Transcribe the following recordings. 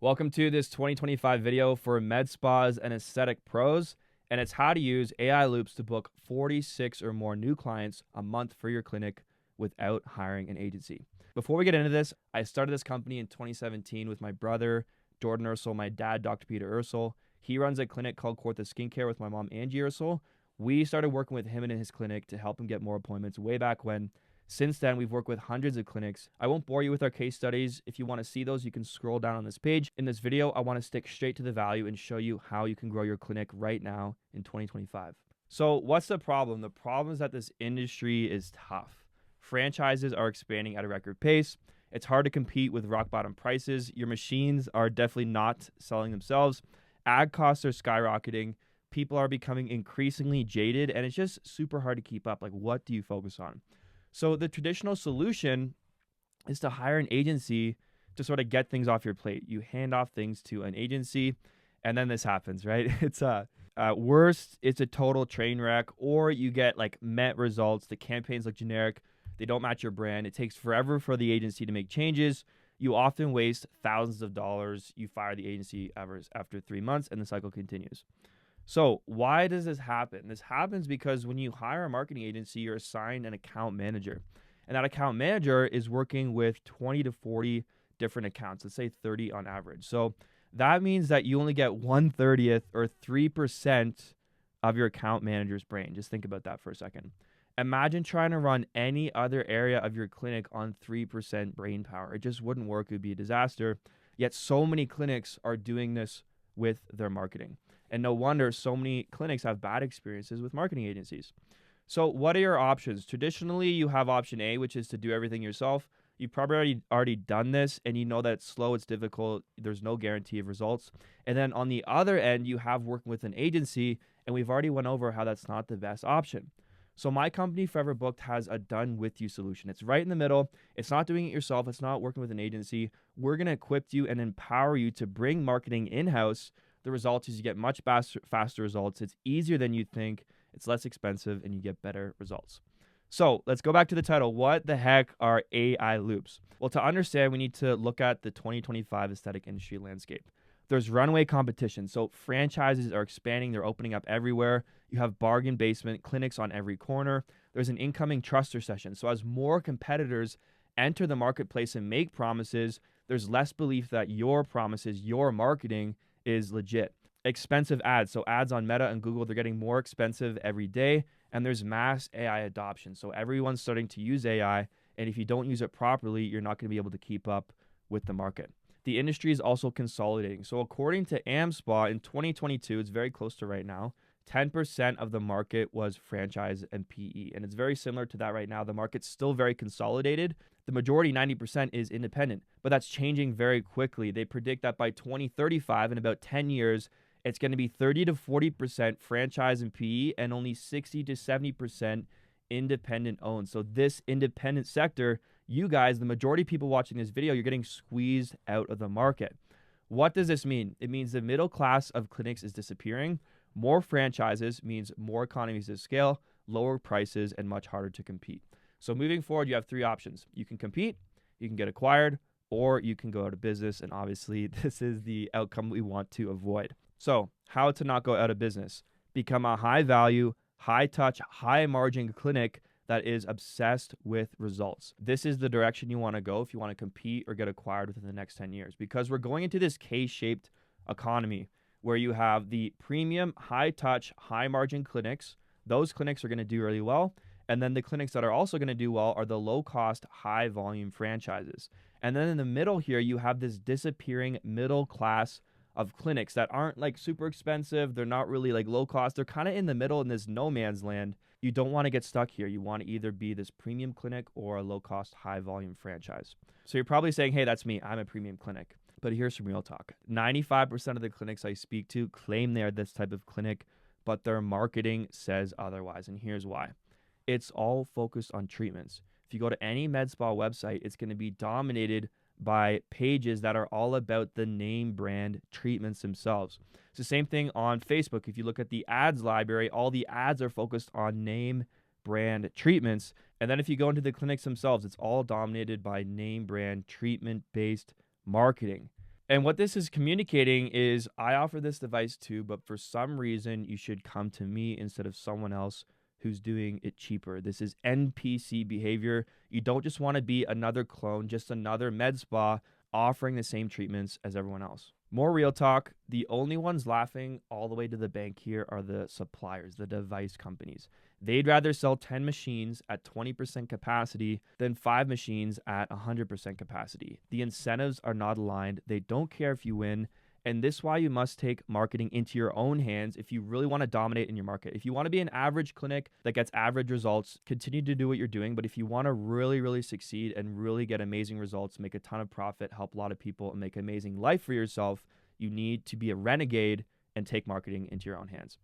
Welcome to this 2025 video for med spas and aesthetic pros, and it's how to use AI loops to book 46 or more new clients a month for your clinic without hiring an agency. Before we get into this, I started this company in 2017 with my brother, Jordan Ursel, my dad, Dr. Peter Ursel. He runs a clinic called Cortha Skincare with my mom, Angie Ursel. We started working with him in his clinic to help him get more appointments way back when. Since then, we've worked with hundreds of clinics. I won't bore you with our case studies. If you want to see those, you can scroll down on this page. In this video, I want to stick straight to the value and show you how you can grow your clinic right now in 2025. So what's the problem? The problem is that this industry is tough. Franchises are expanding at a record pace. It's hard to compete with rock bottom prices. Your machines are definitely not selling themselves. Ad costs are skyrocketing. People are becoming increasingly jaded, and it's just super hard to keep up. Like, what do you focus on? So the traditional solution is to hire an agency to sort of get things off your plate. You hand off things to an agency, and then this happens, right? It's worst, it's a total train wreck, or you get like met results. The campaigns look generic. They don't match your brand. It takes forever for the agency to make changes. You often waste thousands of dollars. You fire the agency after 3 months, and the cycle continues. So why does this happen? This happens because when you hire a marketing agency, you're assigned an account manager. And that account manager is working with 20 to 40 different accounts, let's say 30 on average. So that means that you only get 1/30 or 3% of your account manager's brain. Just think about that for a second. Imagine trying to run any other area of your clinic on 3% brain power. It just wouldn't work. It would be a disaster. Yet so many clinics are doing this with their marketing. And no wonder so many clinics have bad experiences with marketing agencies. So what are your options? Traditionally, you have option A, which is to do everything yourself. You've probably already done this, and you know that it's slow, it's difficult, there's no guarantee of results. And then on the other end, you have working with an agency, and we've already went over how that's not the best option. So my company, Forever Booked, has a done with you solution. It's right in the middle. It's not doing it yourself. It's not working with an agency. We're going to equip you and empower you to bring marketing in-house. The result is you get much faster results. It's easier than you think. It's less expensive, and you get better results. So let's go back to the title. What the heck are AI loops? Well, to understand, we need to look at the 2025 aesthetic industry landscape. There's runway competition. So franchises are expanding. They're opening up everywhere. You have bargain basement clinics on every corner. There's an incoming trust recession. So as more competitors enter the marketplace and make promises, there's less belief that your promises, your marketing is legit. Expensive ads. So ads on Meta and Google, they're getting more expensive every day. And there's mass AI adoption. So everyone's starting to use AI. And if you don't use it properly, you're not going to be able to keep up with the market. The industry is also consolidating. So according to AmSpa in 2022, it's very close to right now, 10% of the market was franchise and PE. And it's very similar to that right now. The market's still very consolidated. The majority, 90%, is independent, but that's changing very quickly. They predict that by 2035, in about 10 years, it's going to be 30 to 40% franchise and PE and only 60 to 70% independent owned. So this independent sector, you guys, the majority of people watching this video, you're getting squeezed out of the market. What does this mean? It means the middle class of clinics is disappearing. More franchises means more economies of scale, lower prices, and much harder to compete. So moving forward, you have three options. You can compete, you can get acquired, or you can go out of business. And obviously, this is the outcome we want to avoid. So how to not go out of business? Become a high value, high touch, high margin clinic that is obsessed with results. This is the direction you want to go if you want to compete or get acquired within the next 10 years, because we're going into this K-shaped economy where you have the premium, high touch, high margin clinics. Those clinics are going to do really well. And then the clinics that are also going to do well are the low cost, high volume franchises. And then in the middle here, you have this disappearing middle class of clinics that aren't like super expensive. They're not really like low cost. They're kind of in the middle in this no man's land. You don't want to get stuck here. You want to either be this premium clinic or a low cost, high volume franchise. So you're probably saying, hey, that's me. I'm a premium clinic. But here's some real talk. 95% of the clinics I speak to claim they're this type of clinic, but their marketing says otherwise. And here's why. It's all focused on treatments. If you go to any med spa website, it's going to be dominated by pages that are all about the name brand treatments themselves. It's the same thing on Facebook. If you look at the ads library, all the ads are focused on name brand treatments. And then if you go into the clinics themselves, it's all dominated by name brand treatment-based marketing. And what this is communicating is I offer this device too, but for some reason you should come to me instead of someone else who's doing it cheaper. This is NPC behavior. You don't just want to be another clone, just another med spa offering the same treatments as everyone else. More real talk. The only ones laughing all the way to the bank here are the suppliers, the device companies. They'd rather sell 10 machines at 20% capacity than 5 machines at 100% capacity. The incentives are not aligned. They don't care if you win. And this is why you must take marketing into your own hands if you really want to dominate in your market. If you want to be an average clinic that gets average results, continue to do what you're doing. But if you want to really, really succeed and really get amazing results, make a ton of profit, help a lot of people, and make an amazing life for yourself, you need to be a renegade and take marketing into your own hands.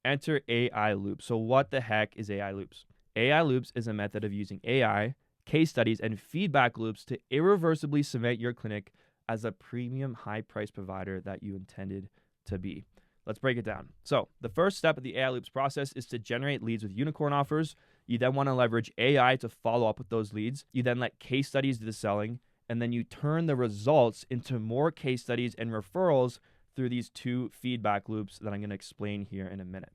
Enter AI Loops. So what the heck is AI Loops? AI Loops is a method of using AI, case studies, and feedback loops to irreversibly cement your clinic as a premium high price provider that you intended to be. Let's break it down. So the first step of the AI Loops process is to generate leads with unicorn offers. You then want to leverage AI to follow up with those leads. You then let case studies do the selling, and then you turn the results into more case studies and referrals through these 2 feedback loops that I'm going to explain here in a minute.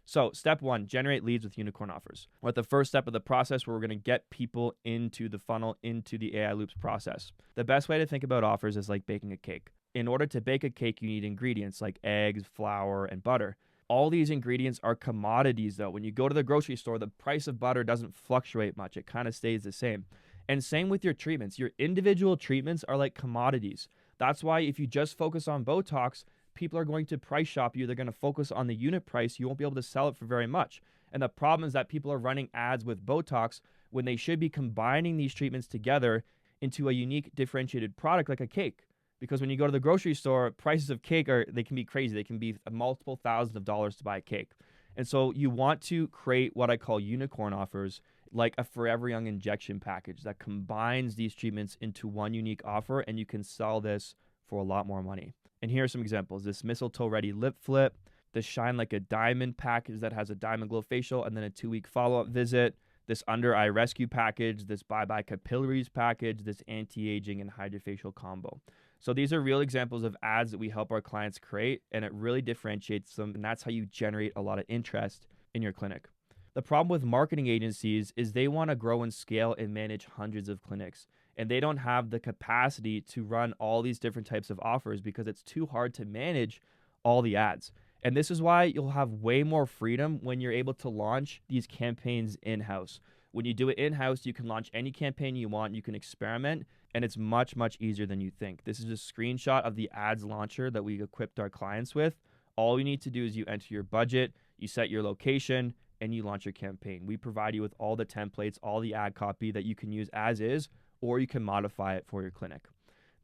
So step 1, generate leads with unicorn offers. We're at the first step of the process where we're going to get people into the funnel, into the AI Loops process. The best way to think about offers is like baking a cake. In order to bake a cake, you need ingredients like eggs, flour, and butter. All these ingredients are commodities though. When you go to the grocery store, the price of butter doesn't fluctuate much. It kind of stays the same. And same with your treatments. Your individual treatments are like commodities. That's why if you just focus on Botox, people are going to price shop you. They're going to focus on the unit price. You won't be able to sell it for very much. And the problem is that people are running ads with Botox when they should be combining these treatments together into a unique differentiated product like a cake. Because when you go to the grocery store, prices of cake they can be crazy. They can be multiple thousands of dollars to buy a cake. And so you want to create what I call unicorn offers, like a Forever Young injection package that combines these treatments into one unique offer, and you can sell this for a lot more money. And here are some examples. This mistletoe ready lip flip, the shine like a diamond package that has a diamond glow facial and then a 2-week follow-up visit, this under eye rescue package, this bye-bye capillaries package, this anti-aging and hydrofacial combo. So these are real examples of ads that we help our clients create, and it really differentiates them, and that's how you generate a lot of interest in your clinic. The problem with marketing agencies is they want to grow and scale and manage hundreds of clinics. And they don't have the capacity to run all these different types of offers because it's too hard to manage all the ads. And this is why you'll have way more freedom when you're able to launch these campaigns in-house. When you do it in-house, you can launch any campaign you want, you can experiment, and it's much, much easier than you think. This is a screenshot of the ads launcher that we equipped our clients with. All you need to do is you enter your budget, you set your location, and you launch your campaign. We provide you with all the templates, all the ad copy that you can use as is, or you can modify it for your clinic.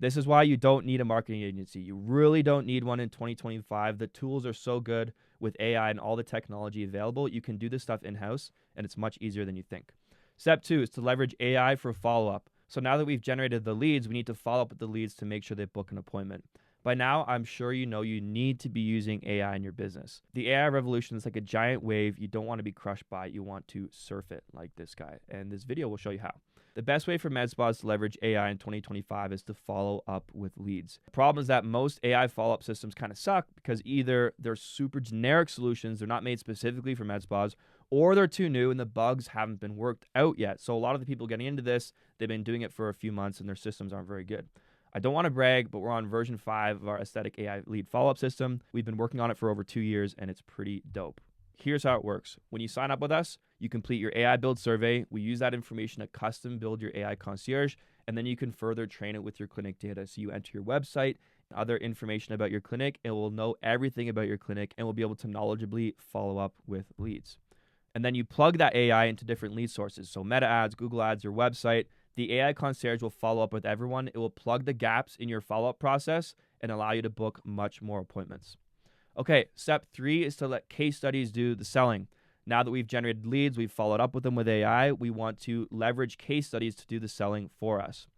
This is why you don't need a marketing agency. You really don't need one in 2025. The tools are so good with AI and all the technology available. You can do this stuff in-house, and it's much easier than you think. Step 2 is to leverage AI for follow-up. So now that we've generated the leads, we need to follow up with the leads to make sure they book an appointment. By now, I'm sure you know you need to be using AI in your business. The AI revolution is like a giant wave. You don't want to be crushed by it. You want to surf it like this guy. And this video will show you how. The best way for med spas to leverage AI in 2025 is to follow up with leads. The problem is that most AI follow-up systems kind of suck because either they're super generic solutions, they're not made specifically for med spas, or they're too new and the bugs haven't been worked out yet. So a lot of the people getting into this, they've been doing it for a few months and their systems aren't very good. I don't want to brag, but we're on version 5 of our aesthetic AI lead follow-up system. We've been working on it for over 2 years and it's pretty dope. Here's how it works. When you sign up with us, you complete your AI build survey. We use that information to custom build your AI concierge, and then you can further train it with your clinic data. So you enter your website, other information about your clinic, and it will know everything about your clinic and will be able to knowledgeably follow up with leads. And then you plug that AI into different lead sources. So Meta ads, Google ads, your website. The AI concierge will follow up with everyone. It will plug the gaps in your follow-up process and allow you to book much more appointments. Okay, step 3 is to let case studies do the selling. Now that we've generated leads, we've followed up with them with AI, we want to leverage case studies to do the selling for us.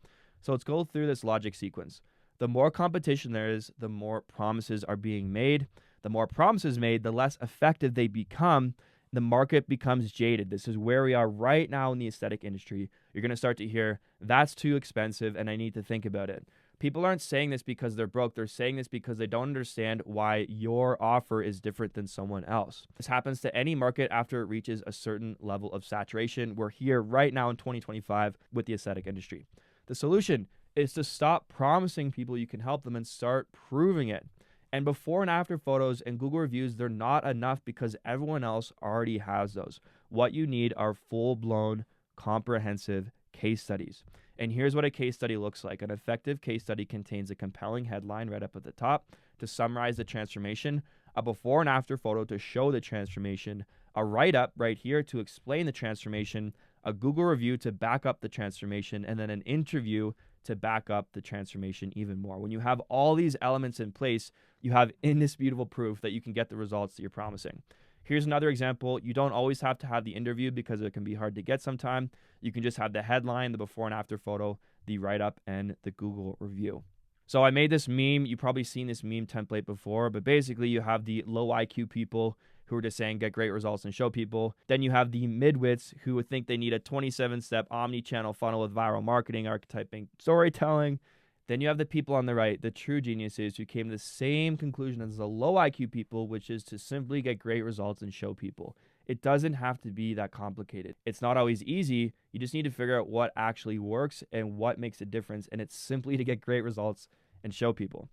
So let's go through this logic sequence. The more competition there is, the more promises are being made. The more promises made, the less effective they become. The market becomes jaded. This is where we are right now in the aesthetic industry. You're going to start to hear, that's too expensive and I need to think about it. People aren't saying this because they're broke. They're saying this because they don't understand why your offer is different than someone else. This happens to any market after it reaches a certain level of saturation. We're here right now in 2025 with the aesthetic industry. The solution is to stop promising people you can help them and start proving it. And before and after photos and Google reviews, they're not enough because everyone else already has those. What you need are full-blown, comprehensive case studies. And here's what a case study looks like. An effective case study contains a compelling headline right up at the top to summarize the transformation, a before and after photo to show the transformation, a write-up right here to explain the transformation, a Google review to back up the transformation, and then an interview to back up the transformation even more. When you have all these elements in place, you have indisputable proof that you can get the results that you're promising. Here's another example. You don't always have to have the interview because it can be hard to get sometime. You can just have the headline, the before and after photo, the write-up, and the Google review. So I made this meme. You've probably seen this meme template before, but basically you have the low IQ people who are just saying get great results and show people. Then you have the midwits who would think they need a 27-step omni-channel funnel with viral marketing, archetyping, storytelling. Then you have the people on the right, the true geniuses who came to the same conclusion as the low IQ people, which is to simply get great results and show people. It doesn't have to be that complicated. It's not always easy. You just need to figure out what actually works and what makes a difference. And it's simply to get great results and show people.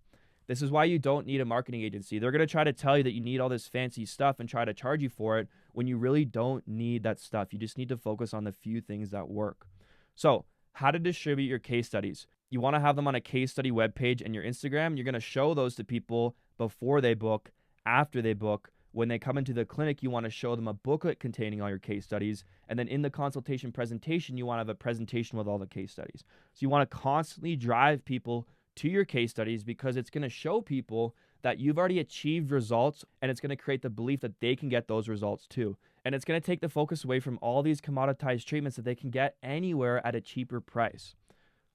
This is why you don't need a marketing agency. They're going to try to tell you that you need all this fancy stuff and try to charge you for it when you really don't need that stuff. You just need to focus on the few things that work. So, how to distribute your case studies. You want to have them on a case study webpage and your Instagram. You're going to show those to people before they book, after they book. When they come into the clinic, you want to show them a booklet containing all your case studies. And then in the consultation presentation, you want to have a presentation with all the case studies. So you want to constantly drive people to your case studies because it's going to show people that you've already achieved results, and it's going to create the belief that they can get those results too. And it's going to take the focus away from all these commoditized treatments that they can get anywhere at a cheaper price.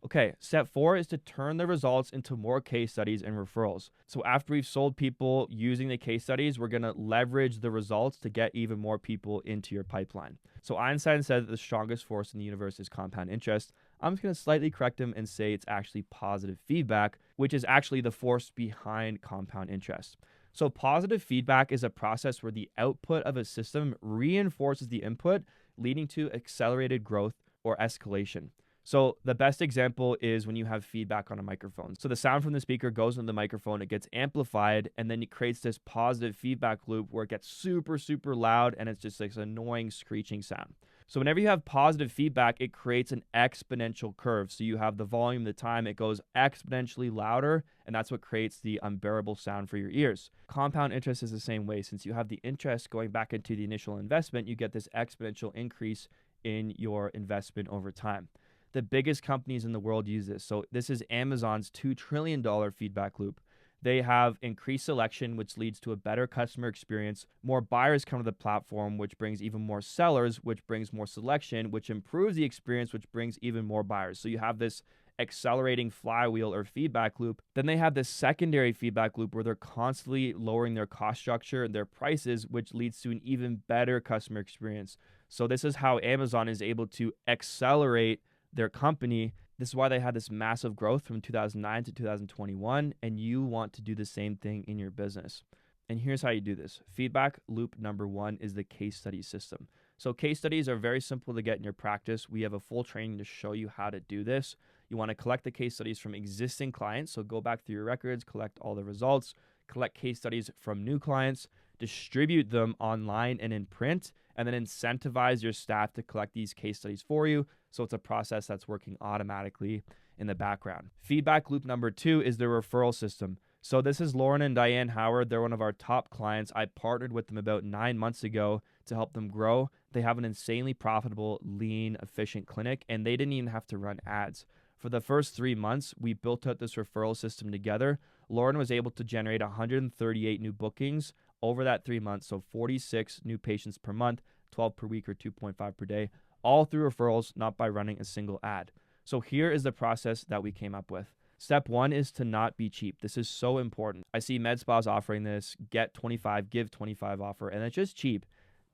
Okay, step 4 is to turn the results into more case studies and referrals. So after we've sold people using the case studies, we're going to leverage the results to get even more people into your pipeline. So Einstein said that the strongest force in the universe is compound interest. I'm just going to slightly correct him and say it's actually positive feedback, which is actually the force behind compound interest. So positive feedback is a process where the output of a system reinforces the input, leading to accelerated growth or escalation. So the best example is when you have feedback on a microphone. So the sound from the speaker goes into the microphone, it gets amplified, and then it creates this positive feedback loop where it gets super, super loud, and it's just like an annoying screeching sound. So whenever you have positive feedback, it creates an exponential curve. So you have the volume, the time, it goes exponentially louder, and that's what creates the unbearable sound for your ears. Compound interest is the same way. Since you have the interest going back into the initial investment, you get this exponential increase in your investment over time. The biggest companies in the world use this. So this is Amazon's $2 trillion feedback loop. They have increased selection, which leads to a better customer experience. More buyers come to the platform, which brings even more sellers, which brings more selection, which improves the experience, which brings even more buyers. So you have this accelerating flywheel or feedback loop. Then they have this secondary feedback loop where they're constantly lowering their cost structure and their prices, which leads to an even better customer experience. So this is how Amazon is able to accelerate their company. This is why they had this massive growth from 2009 to 2021, and you want to do the same thing in your business. And here's how you do this. Feedback loop number 1 is the case study system. So case studies are very simple to get in your practice. We have a full training to show you how to do this. You want to collect the case studies from existing clients. So go back through your records, collect all the results, collect case studies from new clients, distribute them online and in print, and then incentivize your staff to collect these case studies for you. So it's a process that's working automatically in the background. Feedback loop number 2 is the referral system. So this is Lauren and Diane Howard. They're one of our top clients. I partnered with them about 9 months ago to help them grow. They have an insanely profitable, lean, efficient clinic, and they didn't even have to run ads. For the first 3 months, we built out this referral system together. Lauren was able to generate 138 new bookings over that 3 months. So 46 new patients per month, 12 per week or 2.5 per day, all through referrals, not by running a single ad. So here is the process that we came up with. Step 1 is to not be cheap. This is so important. I see med spas offering this, get 25, give 25 offer, and it's just cheap.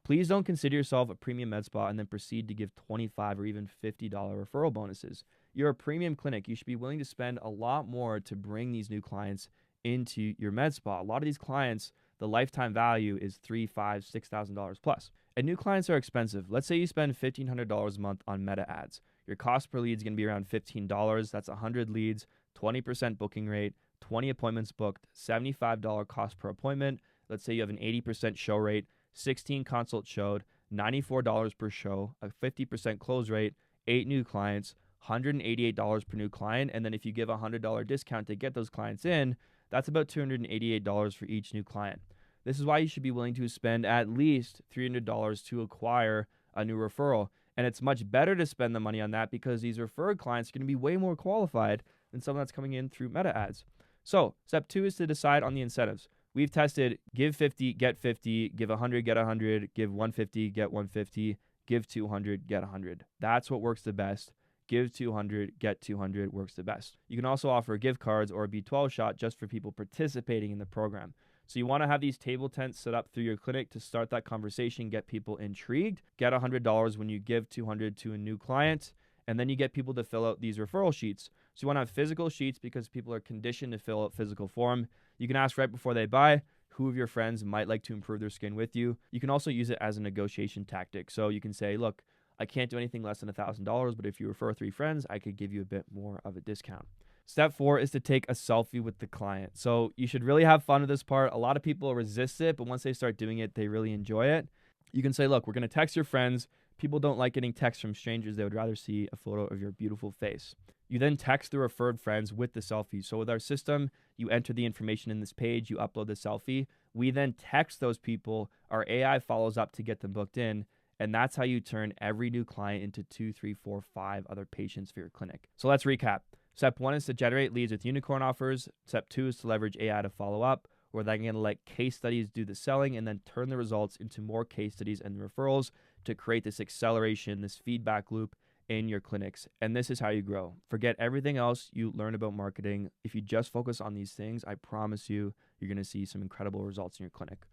Please don't consider yourself a premium med spa and then proceed to give $25 or even $50 referral bonuses. You're a premium clinic. You should be willing to spend a lot more to bring these new clients into your med spa. A lot of these clients, the lifetime value is $3,000, $5,000, $6,000 plus. And new clients are expensive. Let's say you spend $1,500 a month on meta ads. Your cost per lead is going to be around $15. That's 100 leads, 20% booking rate, 20 appointments booked, $75 cost per appointment. Let's say you have an 80% show rate, 16 consults showed, $94 per show, a 50% close rate, 8 new clients, $188 per new client. And then if you give a $100 discount to get those clients in, that's about $288 for each new client. This is why you should be willing to spend at least $300 to acquire a new referral. And it's much better to spend the money on that because these referred clients are going to be way more qualified than someone that's coming in through meta ads. So step 2 is to decide on the incentives. We've tested give 50, get 50, give 100, get 100, give 150, get 150, give 200, get 100. That's what works the best. Give 200, get 200 works the best. You can also offer gift cards or a B12 shot just for people participating in the program. So you want to have these table tents set up through your clinic to start that conversation, get people intrigued, get $100 when you give 200 to a new client, and then you get people to fill out these referral sheets. So you want to have physical sheets because people are conditioned to fill out physical form. You can ask right before they buy who of your friends might like to improve their skin with you. You can also use it as a negotiation tactic. So you can say, look, I can't do anything less than $1,000, but if you refer 3 friends, I could give you a bit more of a discount. Step 4 is to take a selfie with the client. So you should really have fun with this part. A lot of people resist it, but once they start doing it, they really enjoy it. You can say, look, we're going to text your friends. People don't like getting texts from strangers. They would rather see a photo of your beautiful face. You then text the referred friends with the selfie. So with our system, you enter the information in this page, you upload the selfie. We then text those people. Our AI follows up to get them booked in. And that's how you turn every new client into 2, 3, 4, 5 other patients for your clinic. So let's recap. Step 1 is to generate leads with unicorn offers. Step 2 is to leverage AI to follow up. We're then going to let case studies do the selling and then turn the results into more case studies and referrals to create this acceleration, this feedback loop in your clinics. And this is how you grow. Forget everything else you learn about marketing. If you just focus on these things, I promise you, you're going to see some incredible results in your clinic.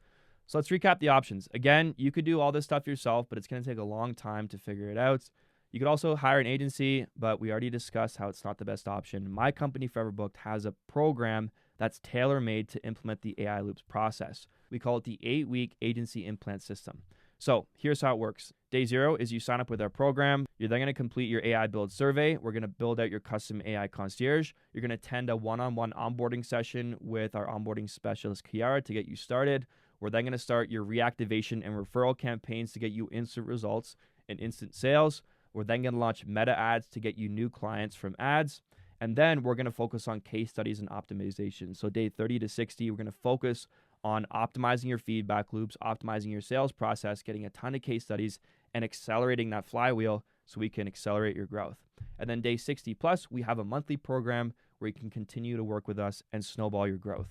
So let's recap the options. Again, you could do all this stuff yourself, but it's going to take a long time to figure it out. You could also hire an agency, but we already discussed how it's not the best option. My company, Forever Booked, has a program that's tailor-made to implement the AI Loops process. We call it the 8-week agency implant system. So here's how it works. Day 0 is you sign up with our program. You're then going to complete your AI build survey. We're going to build out your custom AI concierge. You're going to attend a one-on-one onboarding session with our onboarding specialist, Kiara, to get you started. We're then going to start your reactivation and referral campaigns to get you instant results and instant sales. We're then going to launch meta ads to get you new clients from ads. And then we're going to focus on case studies and optimization. So day 30 to 60, we're going to focus on optimizing your feedback loops, optimizing your sales process, getting a ton of case studies, and accelerating that flywheel so we can accelerate your growth. And then day 60 plus, we have a monthly program where you can continue to work with us and snowball your growth.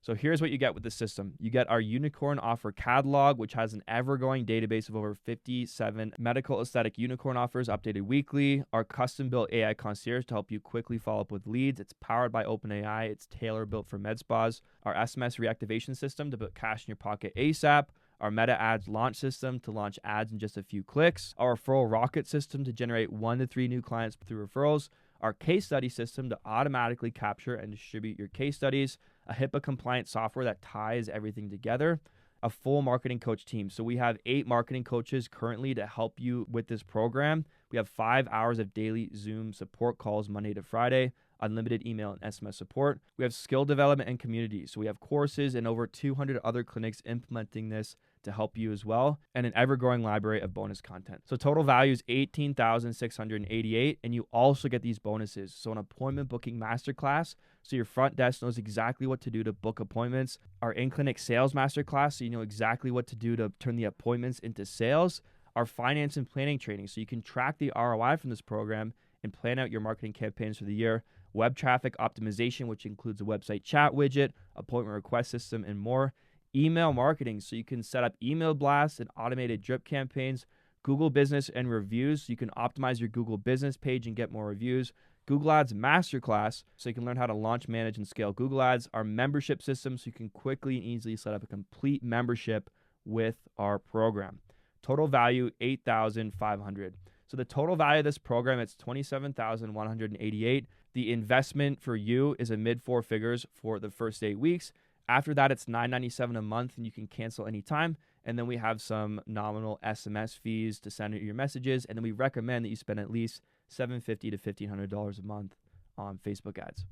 So here's what you get with the system. You get our unicorn offer catalog, which has an ever-growing database of over 57 medical aesthetic unicorn offers updated weekly. Our custom-built AI concierge to help you quickly follow up with leads. It's powered by OpenAI. It's tailor-built for med spas. Our SMS reactivation system to put cash in your pocket ASAP. Our meta ads launch system to launch ads in just a few clicks. Our referral rocket system to generate 1 to 3 new clients through referrals. Our case study system to automatically capture and distribute your case studies. A HIPAA-compliant software that ties everything together, a full marketing coach team. So we have 8 marketing coaches currently to help you with this program. We have 5 hours of daily Zoom support calls Monday to Friday, unlimited email and SMS support. We have skill development and community. So we have courses and over 200 other clinics implementing this to help you as well, and an ever-growing library of bonus content. So total value is $18,688, and you also get these bonuses. So an appointment booking masterclass, so your front desk knows exactly what to do to book appointments. Our in-clinic sales masterclass, so you know exactly what to do to turn the appointments into sales. Our finance and planning training, so you can track the ROI from this program and plan out your marketing campaigns for the year. Web traffic optimization, which includes a website chat widget, appointment request system, and more. Email marketing, so you can set up email blasts and automated drip campaigns. Google Business and reviews, so you can optimize your Google Business page and get more reviews. Google Ads Masterclass, so you can learn how to launch, manage, and scale Google Ads. Our membership system, so you can quickly and easily set up a complete membership with our program. Total value, $8,500. So the total value of this program, it's $27,188. The investment for you is a mid four figures for the first 8 weeks. After that, it's $997 a month, and you can cancel anytime. And then we have some nominal SMS fees to send your messages. And then we recommend that you spend at least $750 to $1,500 a month on Facebook ads.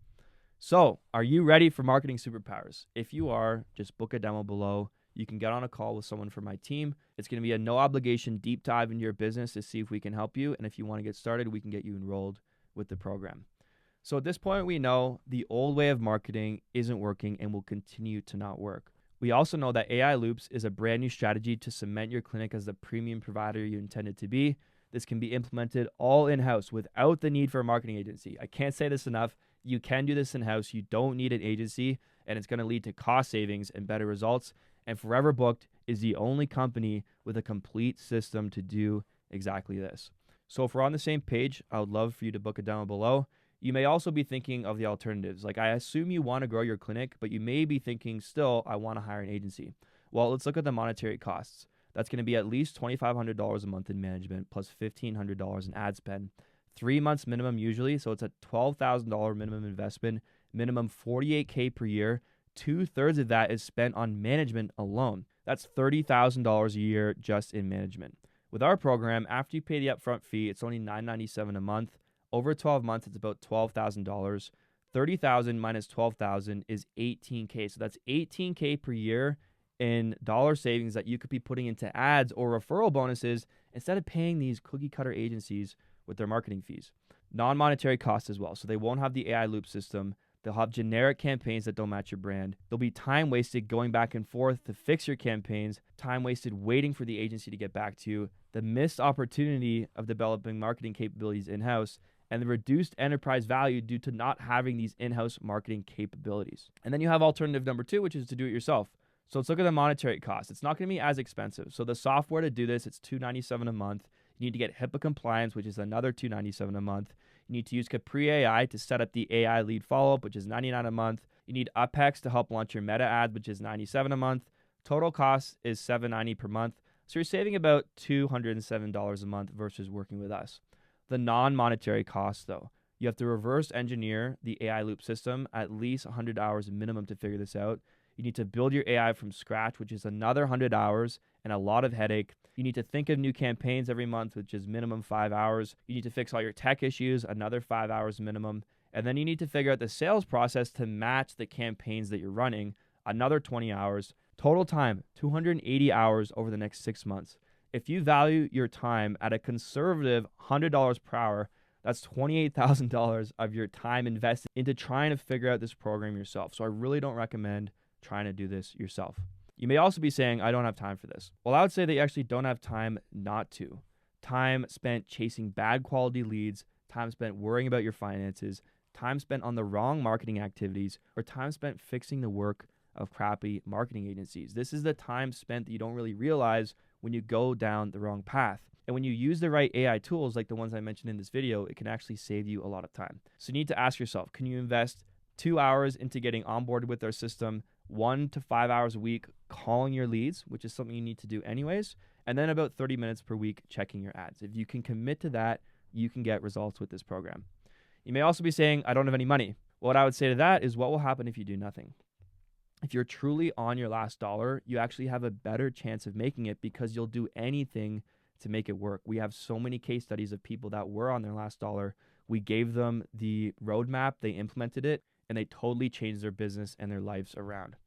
So are you ready for marketing superpowers? If you are, just book a demo below. You can get on a call with someone from my team. It's going to be a no obligation deep dive into your business to see if we can help you. And if you want to get started, we can get you enrolled with the program. So at this point, we know the old way of marketing isn't working and will continue to not work. We also know that AI Loops is a brand new strategy to cement your clinic as the premium provider you intended to be. This can be implemented all in-house without the need for a marketing agency. I can't say this enough. You can do this in-house. You don't need an agency, and it's going to lead to cost savings and better results. And Forever Booked is the only company with a complete system to do exactly this. So if we're on the same page, I would love for you to book a demo below. You may also be thinking of the alternatives. Like, I assume you want to grow your clinic, but you may be thinking still, I want to hire an agency. Well, let's look at the monetary costs. That's going to be at least $2,500 a month in management plus $1,500 in ad spend. 3 months minimum usually, so it's a $12,000 minimum investment, minimum $48K per year. 2/3 of that is spent on management alone. That's $30,000 a year just in management. With our program, after you pay the upfront fee, it's only $997 a month. Over 12 months, it's about $12,000. $30,000 minus $12,000 is $18K. So that's $18K per year in dollar savings that you could be putting into ads or referral bonuses instead of paying these cookie cutter agencies with their marketing fees. Non-monetary costs as well. So they won't have the AI loop system. They'll have generic campaigns that don't match your brand. There'll be time wasted going back and forth to fix your campaigns, time wasted waiting for the agency to get back to you, the missed opportunity of developing marketing capabilities in-house, and the reduced enterprise value due to not having these in-house marketing capabilities. And then you have alternative number 2, which is to do it yourself. So let's look at the monetary cost. It's not going to be as expensive. So the software to do this, it's $297 a month. You need to get HIPAA compliance, which is another $297 a month. You need to use Capri AI to set up the AI lead follow-up, which is $99 a month. You need Upex to help launch your meta ads, which is $97 a month. Total cost is $790 per month. So you're saving about $207 a month versus working with us. The non-monetary costs, though, you have to reverse engineer the AI loop system, at least 100 hours minimum to figure this out. You need to build your AI from scratch, which is another 100 hours and a lot of headache. You need to think of new campaigns every month, which is minimum 5 hours. You need to fix all your tech issues, another 5 hours minimum. And then you need to figure out the sales process to match the campaigns that you're running, another 20 hours. Total time, 280 hours over the next 6 months. If you value your time at a conservative $100 per hour, that's $28,000 of your time invested into trying to figure out this program yourself. So I really don't recommend trying to do this yourself. You may also be saying, I don't have time for this. Well, I would say that you actually don't have time not to. Time spent chasing bad quality leads, time spent worrying about your finances, time spent on the wrong marketing activities, or time spent fixing the work of crappy marketing agencies. This is the time spent that you don't really realize when you go down the wrong path. And when you use the right AI tools like the ones I mentioned in this video, it can actually save you a lot of time. So you need to ask yourself, can you invest 2 hours into getting onboarded with our system, 1 to 5 hours a week calling your leads, which is something you need to do anyways, and then about 30 minutes per week checking your ads. If you can commit to that, you can get results with this program. You may also be saying, I don't have any money. What I would say to that is, what will happen if you do nothing? If you're truly on your last dollar, you actually have a better chance of making it because you'll do anything to make it work. We have so many case studies of people that were on their last dollar. We gave them the roadmap, they implemented it, and they totally changed their business and their lives around.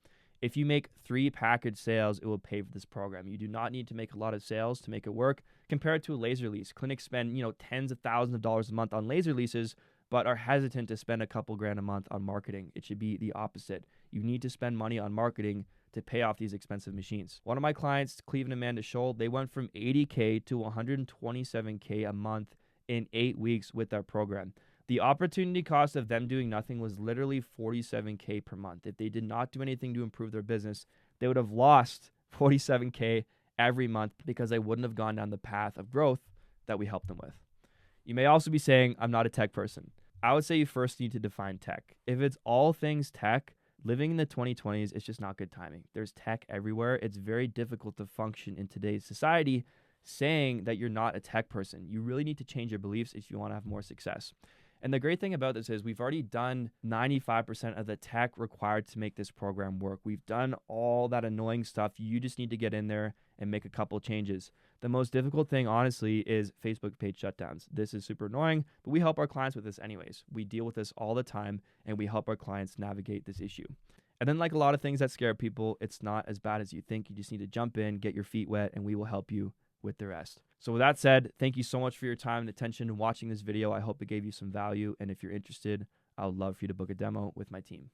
If you make 3 package sales, it will pay for this program. You do not need to make a lot of sales to make it work. Compared to a laser lease, clinics spend, tens of thousands of dollars a month on laser leases, but are hesitant to spend a couple grand a month on marketing. It should be the opposite. You need to spend money on marketing to pay off these expensive machines. One of my clients, Cleveland Amanda Scholl, they went from $80K to $127K a month in 8 weeks with our program. The opportunity cost of them doing nothing was literally $47K per month. If they did not do anything to improve their business, they would have lost $47K every month because they wouldn't have gone down the path of growth that we helped them with. You may also be saying, I'm not a tech person. I would say you first need to define tech. If it's all things tech, living in the 2020s, it's just not good timing. There's tech everywhere. It's very difficult to function in today's society saying that you're not a tech person. You really need to change your beliefs if you want to have more success. And the great thing about this is we've already done 95% of the tech required to make this program work. We've done all that annoying stuff. You just need to get in there and make a couple changes. The most difficult thing, honestly, is Facebook page shutdowns. This is super annoying, but we help our clients with this anyways. We deal with this all the time, and we help our clients navigate this issue. And then, like a lot of things that scare people, it's not as bad as you think. You just need to jump in, get your feet wet, and we will help you with the rest. So with that said, thank you so much for your time and attention in watching this video. I hope it gave you some value. And if you're interested, I would love for you to book a demo with my team.